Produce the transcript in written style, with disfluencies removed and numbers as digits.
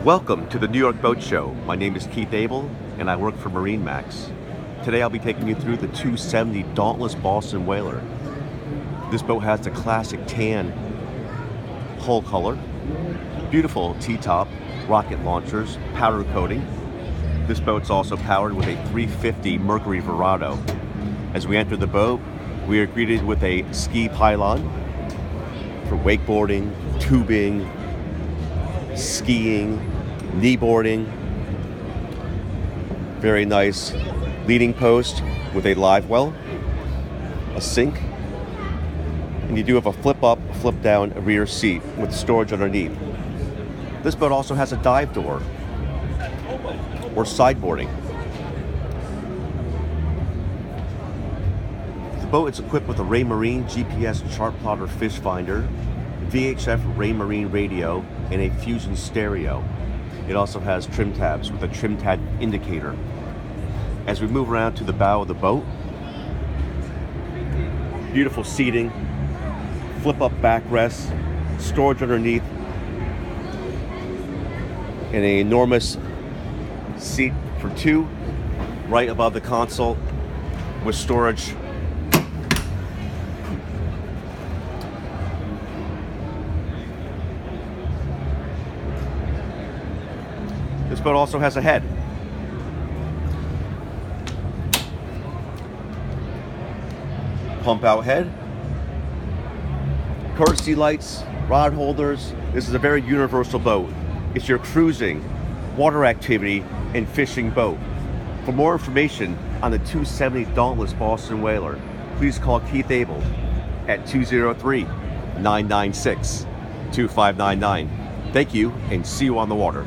Welcome to the New York Boat Show. My name is Keith Abel and I work for MarineMax. Today I'll be taking you through the 270 Dauntless Boston Whaler. This boat has the classic tan hull color, beautiful T-top, rocket launchers, powder coating. This boat's also powered with a 350 Mercury Verado. As we enter the boat, we are greeted with a ski pylon for wakeboarding, tubing, skiing, kneeboarding. Very nice leading post with a live well, a sink, and you do have a flip up, flip down rear seat with storage underneath. This boat also has a dive door or sideboarding. The boat is equipped with a Raymarine GPS chart plotter fish finder, VHF Raymarine radio, and a Fusion stereo. It also has trim tabs with a trim tab indicator. As we move around to the bow of the boat, beautiful seating, flip up backrest, storage underneath, and an enormous seat for two right above the console with storage. This boat also has a head. Pump out head, courtesy lights, rod holders. This is a very universal boat. It's your cruising, water activity, and fishing boat. For more information on the 270 Dauntless Boston Whaler, please call Keith Abel at 203-996-2599. Thank you and see you on the water.